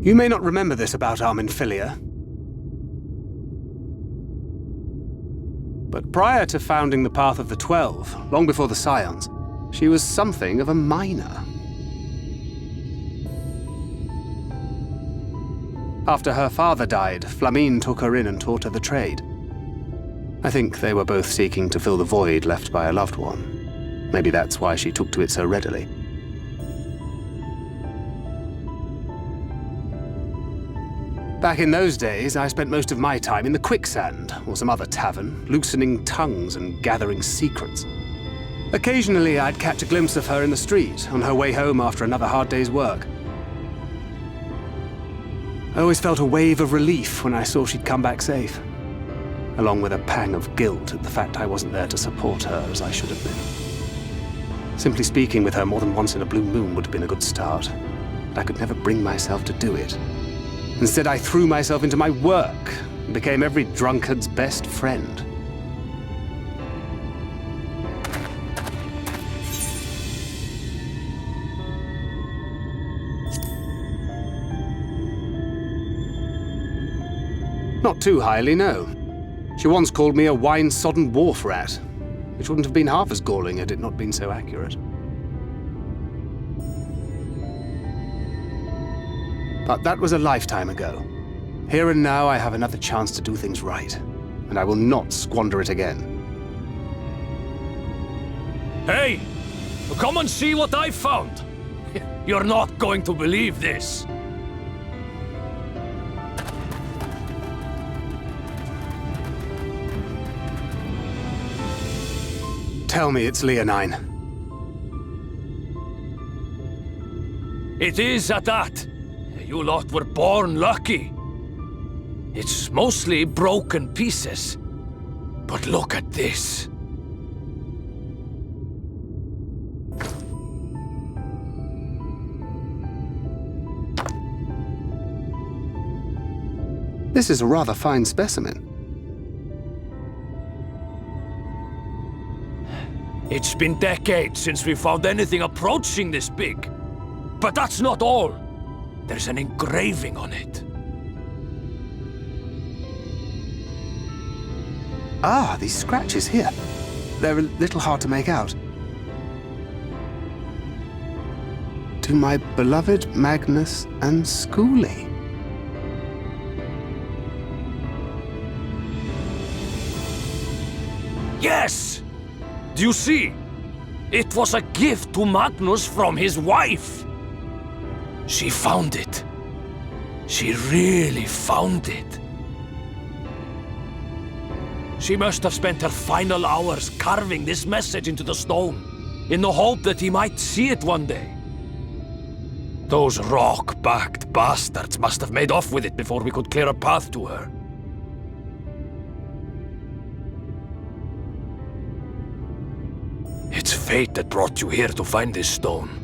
You may not remember this about Arminfilia, but prior to founding the Path of the 12, long before the Scions, she was something of a miner. After her father died, Flamine took her in and taught her the trade. I think they were both seeking to fill the void left by a loved one. Maybe that's why she took to it so readily. Back in those days, I spent most of my time in the Quicksand, or some other tavern, loosening tongues and gathering secrets. Occasionally, I'd catch a glimpse of her in the street, on her way home after another hard day's work. I always felt a wave of relief when I saw she'd come back safe, along with a pang of guilt at the fact I wasn't there to support her as I should have been. Simply speaking with her more than once in a blue moon would have been a good start, but I could never bring myself to do it. Instead, I threw myself into my work and became every drunkard's best friend. Not too highly, no. She once called me a wine-sodden wharf rat, which wouldn't have been half as galling had it not been so accurate. But that was a lifetime ago. Here and now I have another chance to do things right, and I will not squander it again. Hey! Come and see what I found! You're not going to believe this! Tell me it's Leonine. It is at that. You lot were born lucky. It's mostly broken pieces. But look at this. This is a rather fine specimen. It's been decades since we found anything approaching this big. But that's not all. There's an engraving on it. Ah, these scratches here. They're a little hard to make out. To my beloved Magnus and Schoolie. Yes! Do you see? It was a gift to Magnus from his wife. She found it. She really found it. She must have spent her final hours carving this message into the stone, in the hope that he might see it one day. Those rock-backed bastards must have made off with it before we could clear a path to her. It's fate that brought you here to find this stone.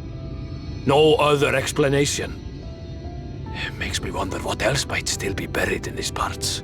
No other explanation. It makes me wonder what else might still be buried in these parts.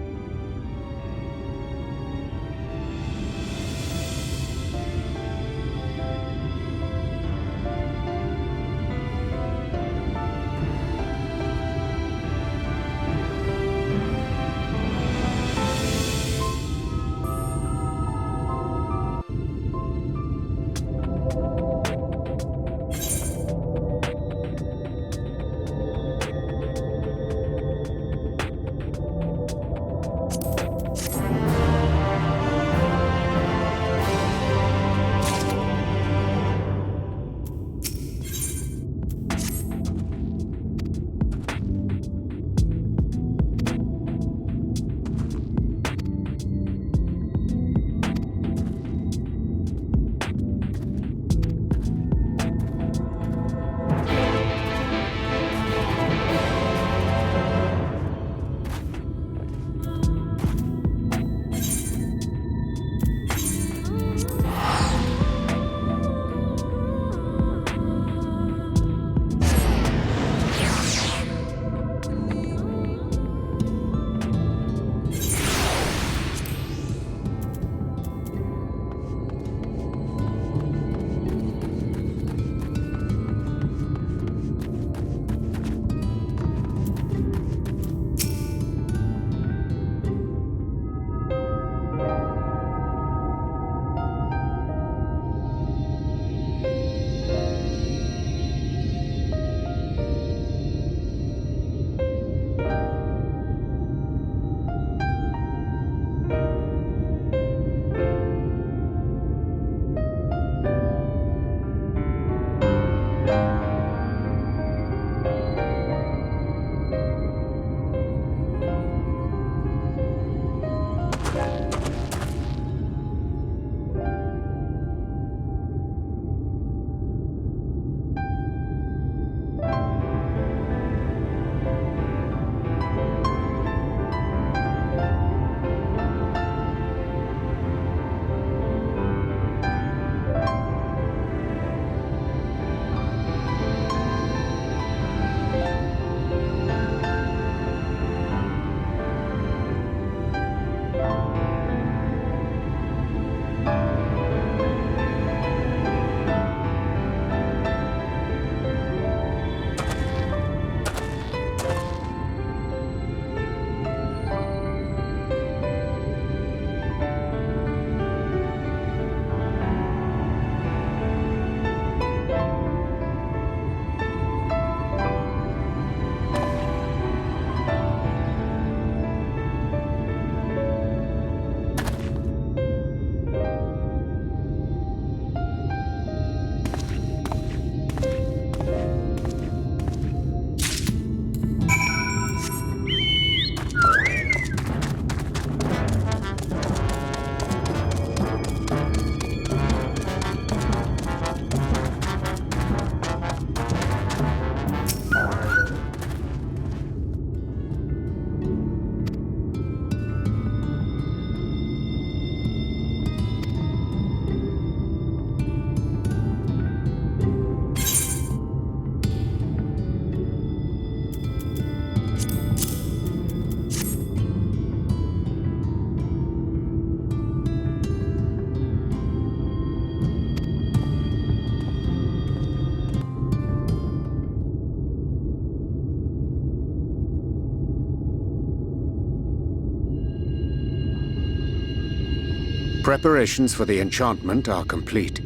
Preparations for the enchantment are complete.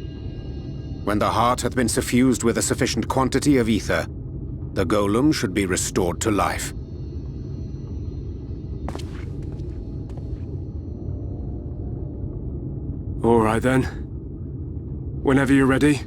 When the heart hath been suffused with a sufficient quantity of ether, the golem should be restored to life. All right then. Whenever you're ready.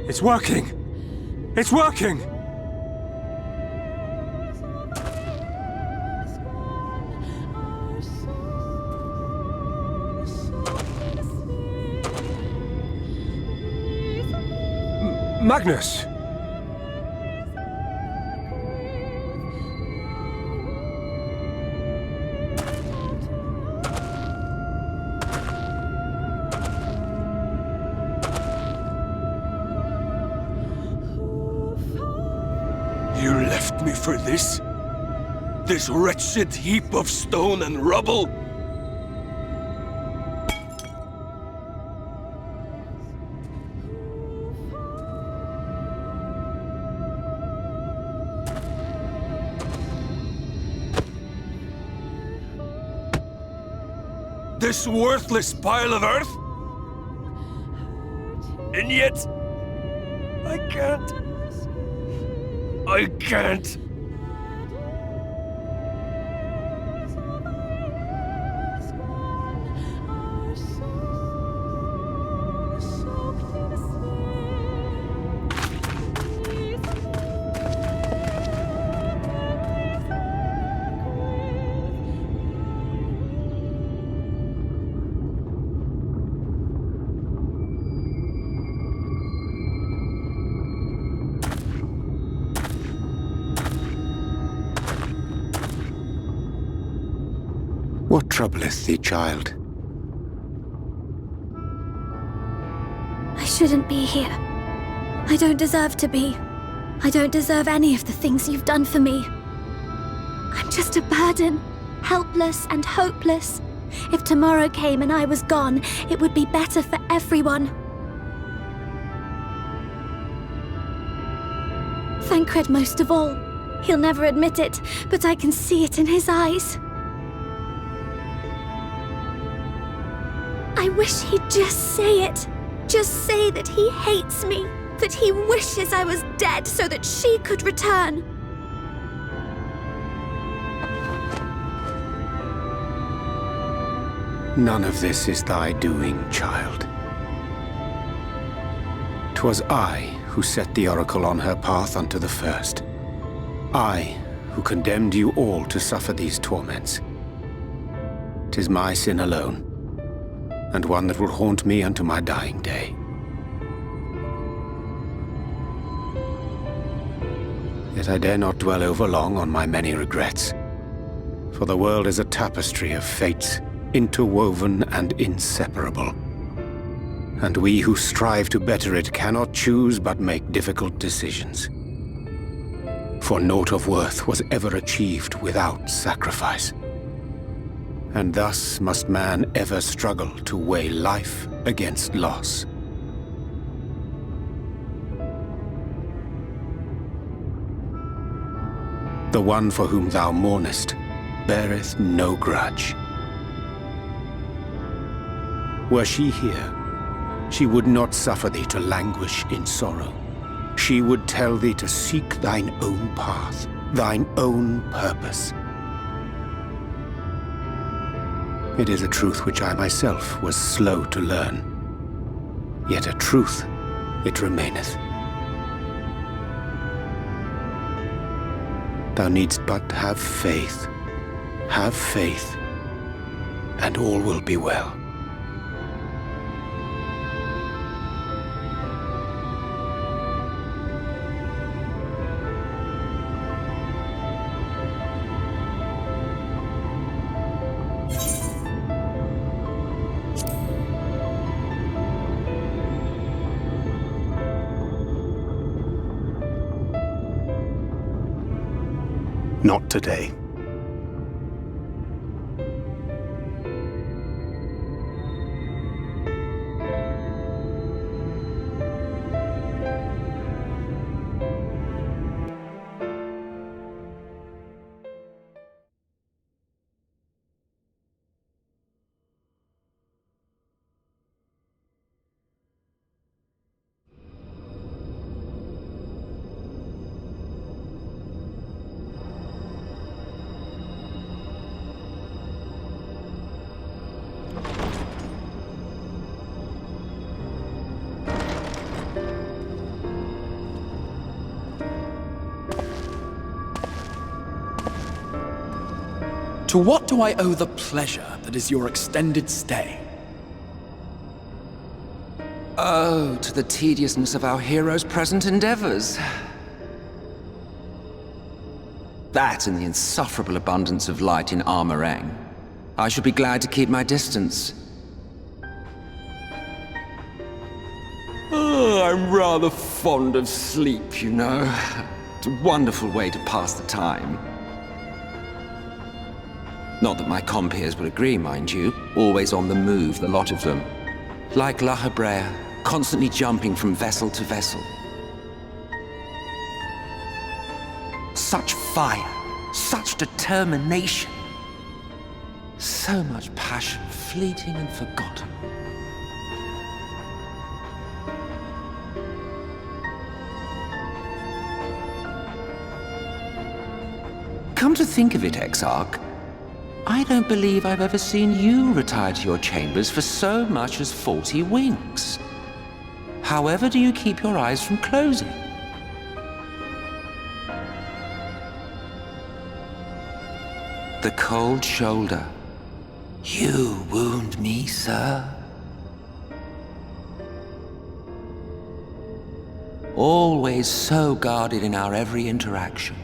It's working! It's working! Magnus! You left me for this? This wretched heap of stone and rubble? This worthless pile of earth? And yet, I can't. I can't. What troubleth thee, child? I shouldn't be here. I don't deserve to be. I don't deserve any of the things you've done for me. I'm just a burden, helpless and hopeless. If tomorrow came and I was gone, it would be better for everyone. Thancred most of all. He'll never admit it, but I can see it in his eyes. I wish he'd just say it. Just say that he hates me, that he wishes I was dead so that she could return. None of this is thy doing, child. 'Twas I who set the oracle on her path unto the first. I who condemned you all to suffer these torments. 'Tis my sin alone, and one that will haunt me unto my dying day. Yet I dare not dwell overlong on my many regrets, for the world is a tapestry of fates, interwoven and inseparable. And we who strive to better it cannot choose but make difficult decisions. For naught of worth was ever achieved without sacrifice. And thus must man ever struggle to weigh life against loss. The one for whom thou mournest beareth no grudge. Were she here, she would not suffer thee to languish in sorrow. She would tell thee to seek thine own path, thine own purpose. It is a truth which I myself was slow to learn. Yet a truth it remaineth. Thou needst but have faith, and all will be well. Not today. To what do I owe the pleasure that is your extended stay? Oh, to the tediousness of our hero's present endeavors. That and the insufferable abundance of light in Armorang. I should be glad to keep my distance. Oh, I'm rather fond of sleep, you know. It's a wonderful way to pass the time. Not that my compeers would agree, mind you. Always on the move, the lot of them. Like La Hebrea, constantly jumping from vessel to vessel. Such fire, such determination. So much passion, fleeting and forgotten. Come to think of it, Exarch, I don't believe I've ever seen you retire to your chambers for so much as 40 winks. However do you keep your eyes from closing? The cold shoulder. You wound me, sir. Always so guarded in our every interaction.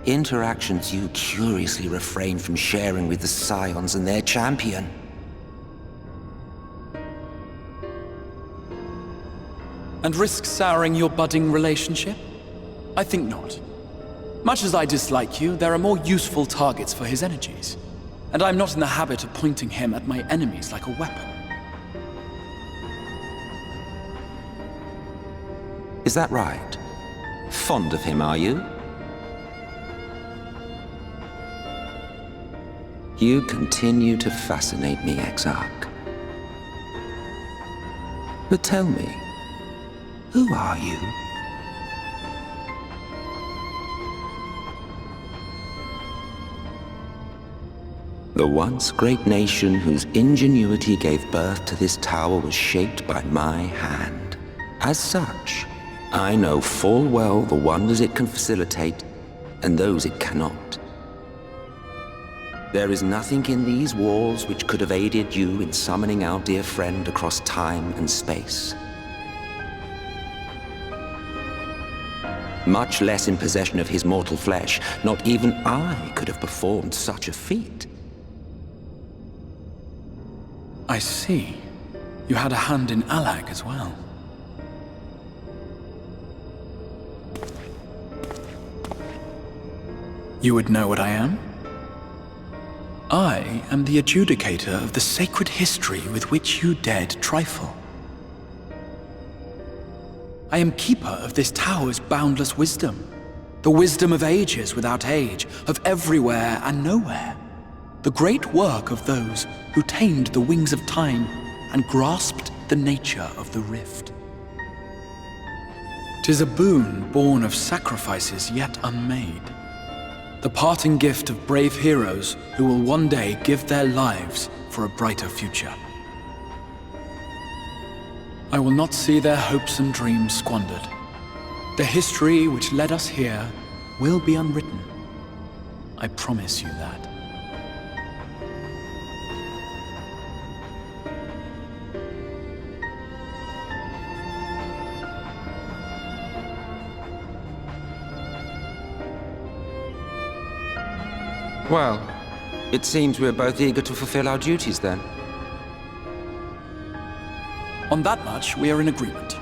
Interactions you curiously refrain from sharing with the Scions and their champion. And risk souring your budding relationship? I think not. Much as I dislike you, there are more useful targets for his energies. And I'm not in the habit of pointing him at my enemies like a weapon. Is that right? Fond of him, are you? You continue to fascinate me, Exarch. But tell me, who are you? The once great nation whose ingenuity gave birth to this tower was shaped by my hand. As such, I know full well the wonders it can facilitate and those it cannot. There is nothing in these walls which could have aided you in summoning our dear friend across time and space. Much less in possession of his mortal flesh, not even I could have performed such a feat. I see. You had a hand in Allag as well. You would know what I am? I am the adjudicator of the sacred history with which you dared trifle. I am keeper of this tower's boundless wisdom. The wisdom of ages without age, of everywhere and nowhere. The great work of those who tamed the wings of time and grasped the nature of the rift. 'Tis a boon born of sacrifices yet unmade. The parting gift of brave heroes who will one day give their lives for a brighter future. I will not see their hopes and dreams squandered. The history which led us here will be unwritten. I promise you that. Well, it seems we're both eager to fulfill our duties then. On that much, we are in agreement.